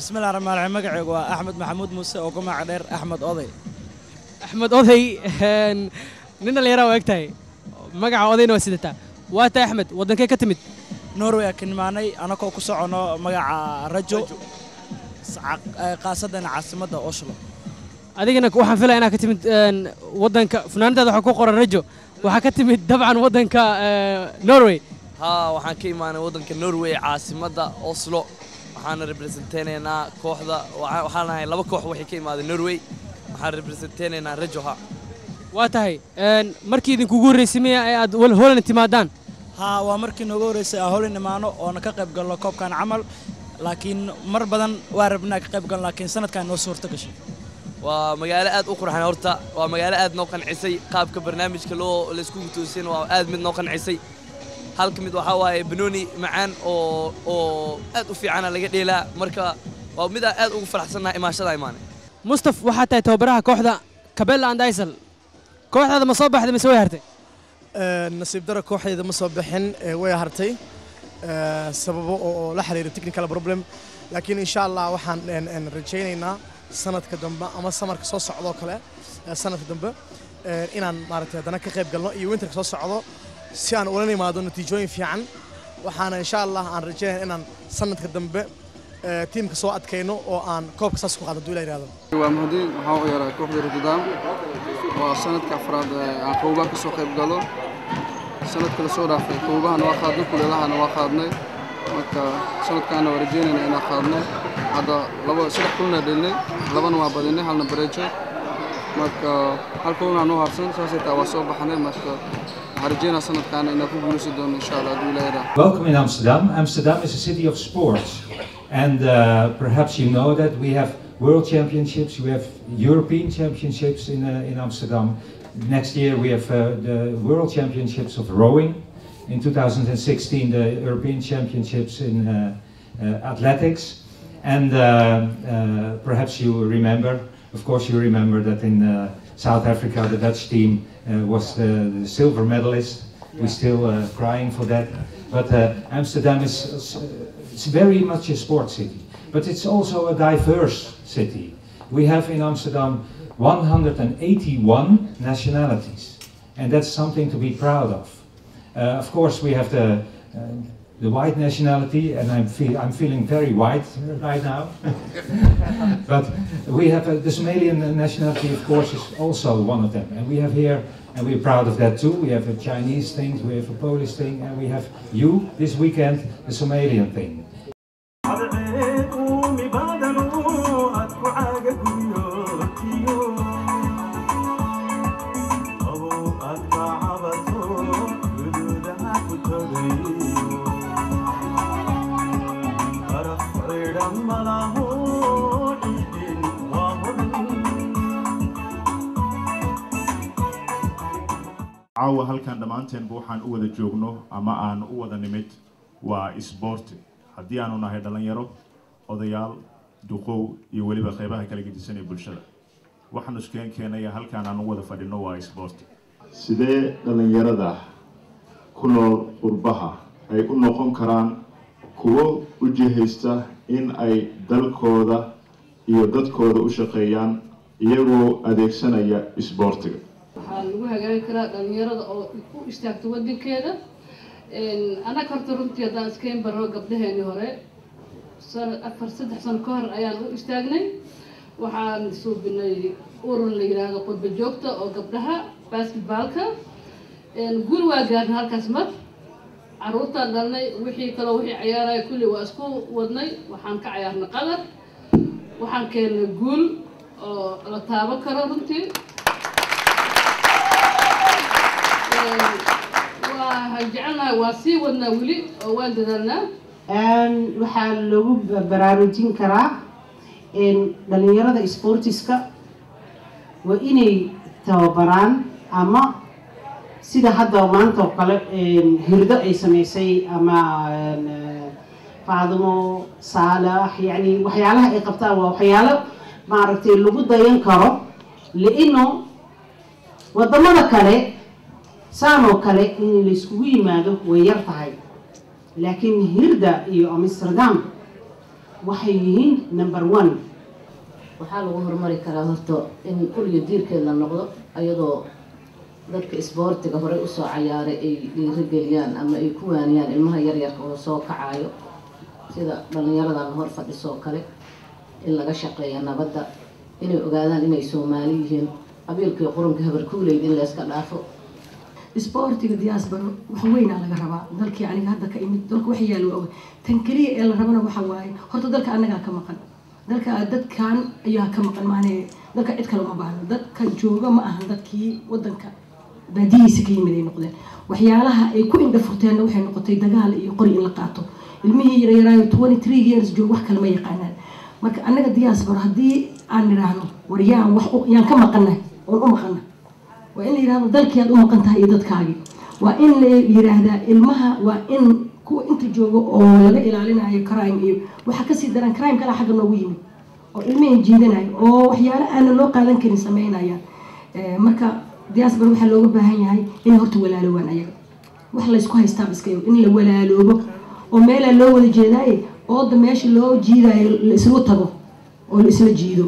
بسم الله الرحمن الرحيم مقعي أحمد محمود موسى وقمع عدير أحمد أوضي أحمد أوضي نين اللي يرى وقتها مقع أوضي نوسيدتا واتا أحمد ودن كي كتمت نوروي كن معني أنا كو كسعنا مقع رجو قاصدنا عاصمة أوسلو أديك waxaan filay inaad ka timid wadanka fanaanada waxa ku qoran rajo waxa ka timid dabcan wadanka Norway waxaan ka imaanay wadanka Norway caasimada Oslo waxaan representaynaa kooxda waxaan nahay laba koox waxay ka imaadeen Norway waxaan representaynaa rajo waa tahay markii idin kugu horeysay aad Holland timaadaan waa markii noogu horeysay Holland imaano oo ka qayb galno koobkan camal laakiin mar badan waa rabnaa ka qayb galno laakiin sanadkan noo suurto gashay ومجال آد أخرى حنا هرتا ومجال آد نوقن عسي قاب كبرنامج كلو لسكوب توسين وآد من نوقن عسي هالك مد وحواي بنوني معان أو آد في عنا لقيت لا مركا ومدا آد أوفر حسنا إماشة دايمانه مصطفى وحتى توبرها كوحدة كبل عند أيسل كوحدة هذا مصباح هذا مسوي هرتي نصيب درك كوحدة هذا مصباحين ويا هرتي سببه لا حرير تكنيكال بروبلم لكن إن شاء الله وحن رجينا سنة كدنبا أما سمر كسوس عضو كله سنة كدنبا إن مارتي هذا كقريب قلنا يوينتر كسوس عضو سيان أولاني ما دون نتيجين في عن وحنا إن شاء الله عن رجال إن سنة كدنبا تيم كسوات كينو أو عن كوب كسوس قاعد الدولة هذا. ومهدي هاو يرى كوب الردام وسنة كفراد عن كوبا كسوق قريب قلنا سنة كل صورة في كوبا نواخذنا كلها نواخذنا سنة كان ورجينا إن أخذنا هذا لو سلك كلنا دلنا لبنا ما بدنا هالنا بريتش هل كلنا نو هرسن ساسي تواصل بحنا هرجينا سنة كان إن كوبا نسدون إن شاء الله دولة. Welcome in Amsterdam. Amsterdam is a city of sports, and perhaps you know that we have world championships, we have European championships in Amsterdam. Next year we have the world championships of rowing. In 2016, the European Championships in athletics, and perhaps you remember, of course you remember that in South Africa the Dutch team was the silver medalist. We're still crying for that, but Amsterdam is very much a sports city, but it's also a diverse city. We have in Amsterdam 181 nationalities, and that's something to be proud of. Of course, we have the white nationality, and I'm feeling very white right now. But we have the Somalian nationality, of course, is also one of them, and we have here, and we're proud of that too. We have a Chinese thing, we have a Polish thing, and we have this weekend the Somalian thing. caawa halkan dhamaanteen waxaan u wada joogno ama aan u wada nimid waa sport haddii aanu nahay dhalinyaro odayaal duqow iyo waliba qaybaha kala gedisan ee bulshada waxaan isku keenay halkan aan u wada fadhino waa sport sidee dhalinyarada ku nool urbaha ay u noqon karaan kuwo u jihaysta in ay dalkooda iyo dadkooda u shaqeeyaan iyagoo adeegsanaya sportiga lagu hagaagi karaa dhalinyarada oo ku istaagto wadankeeda ana karto runtii hadaan iskeen baro gabdhaheeni hore saddex sano ka hor ayaan u istaagnay waxaan suubinay urur la yiraahdo qodba joogta oo gabdhaha basketballka guul waa gaarnay halkaas mar caruurtaan dhalnay wixii kale wixii ciyaaray kulli waa isku wadnay waxaan ka ciyaarnay qadar waxaan keenay guul oo la taaban karo runtii وجعلنا واسي ودنا ولي والدنا waxaa lagu baraarujin karaa dhalinyarada sportiska waa inay tababaraan ama sida hadda maanta oo kale hirdo ay sameysay ama faadimo saalax yani waxyaalaha ay qabtaan waa waxyaalo maaragtay lagu dayan karo leeno wadamada kale saanoo kale in la iskugu yimaado way yar tahay laakiin hirda iyo Amsterdam waxay yihiin number 1 waxaa lagu horumari karaa horta in kulliga diirkeed la noqdo ayadoo dadka isboortiga hore usoo cayaaray ay dhiirigeliyaan ama ay ku waaniyaan ilmaha yaryarka oo soo kacayo sida dhalinyaradan hor fadhisoo kale in laga shaqeeyo nabadda inay ogaadaan inay Soomaali yihiin qabiilkii qurunka habarkuuleyd in la iska dhaafo isboortiga diaspora wax weyn laga rabaa dalkii aniga hadda ka imid dalka wax yaalo og tan kaliya ee la rabana waxa waaye horta dalka anaga ka maqan dadkan ayaa ka maqan maanay dalka cid kale uma baahna dadka jooga ma ahan dadkii wadanka baadiyiisa ka yimid ay noqdeen waxyaalaha ay ku indha furteen waxay noqotay dagaal iyo qori in la qaato ilmihii yaryaraayo 23 years joog wax kale ma yaqaanaan marka anaga diaspora haddii aan niraahno waryaan wax yaan ka maqanay oo u maqanay waa in la yiraahdo dalkii aad u maqan tahay iyo dadkaagii waa in la yiraahdaa ilmaha waa in kuwa inta jooga oo laga ilaalinayo crime iyo waxa ka sii daran crime kala xagga noogu yimid oo ilmihii jiidanayo oo waxyaalo aan loo qaadan karin sameynayaan marka diaspora waxa looga baahan yahay in horta walaaloobaan ayaga wax la isku haystaa iska in la walaaloobo oo meel loo wada jeedaay oo meesha loo jiidayo la isla tago oo la isla jiido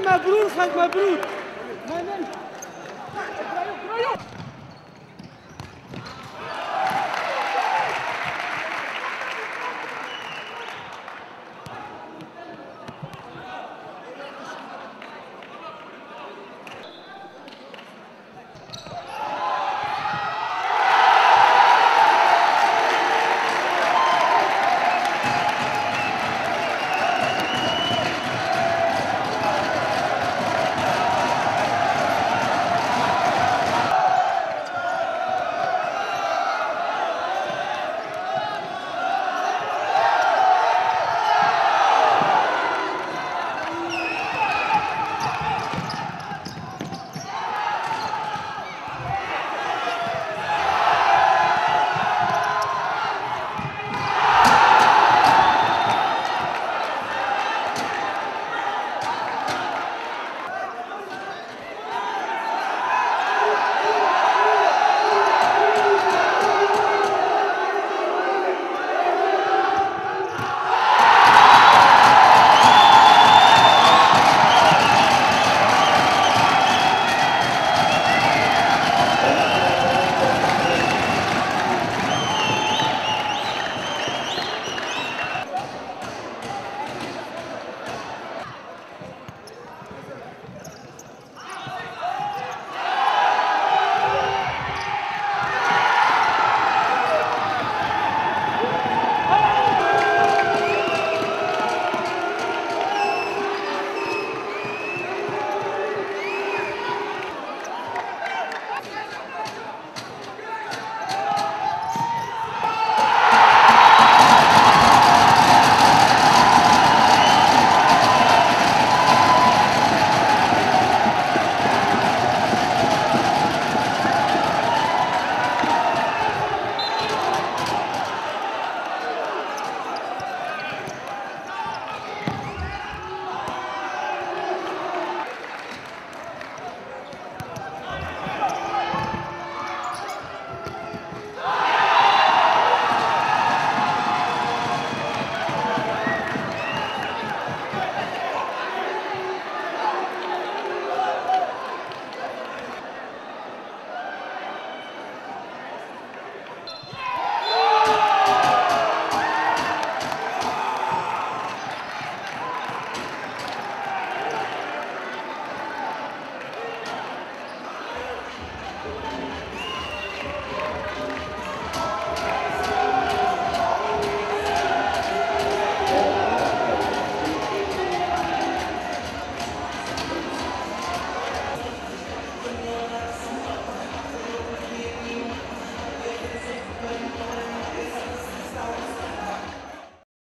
مبروك خد مبروك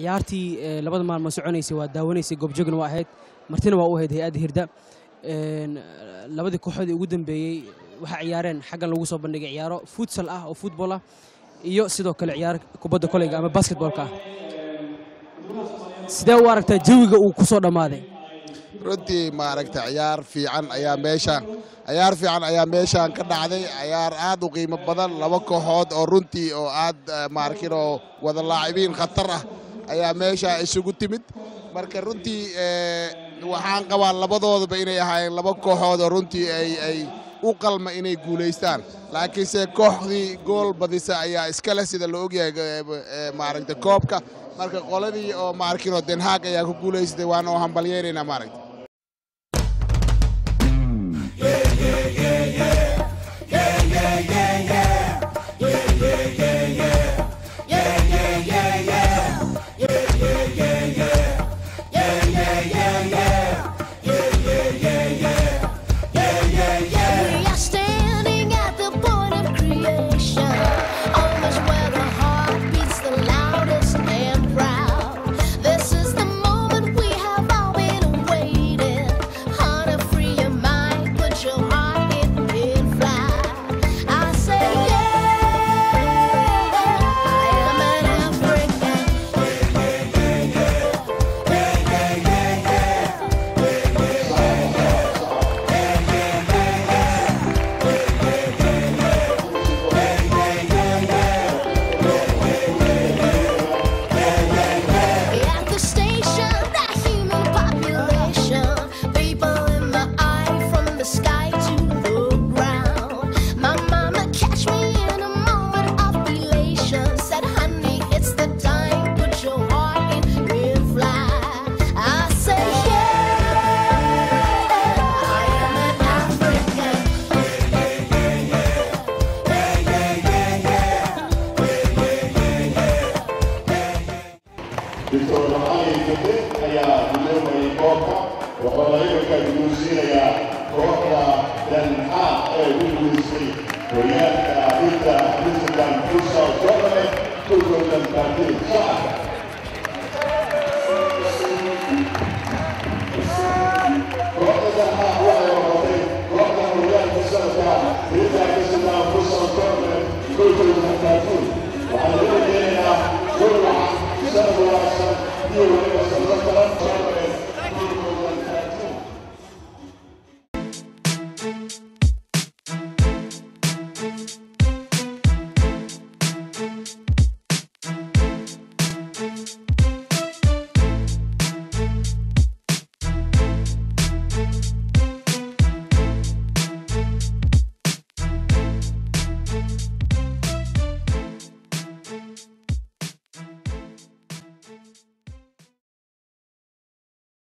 ciyaartii labada maalmood soconaysay waa daawanaysay goobjoogna waa ahayd martina waa u ahayd hay-adda hirda labadii kooxoodii ugu dambeeyey waxaa ciyaareen xaggan lagu soo bandhigay ciyaaro futsal ah oo football ah iyo sidoo kale ciyaar kubadda koleyga ama basketballka ah sidee u aragtaa jawiga uu ku soo dhammaaday runtii maaragta ciyaar fiican ayaa meeshaan ka dhacday ciyaar aad u qiimo badan laba kooxood oo runtii oo aad maarkin oo wada laacibiin khatar ah ayaa meesha isugu timid marka runtii waxaan qabaa labadoodaba inay ahaayeen laba kooxood oo runtii ay u qalma inay guulaystaan laakiinse kooxdii gool badisa ayaa iska leh sida la ogyahay maaragta koobka marka qoladii oo maarkin oo Den Haag ayaa ku guulaysatay waana oo hambalyeynayna maaragta Thank you.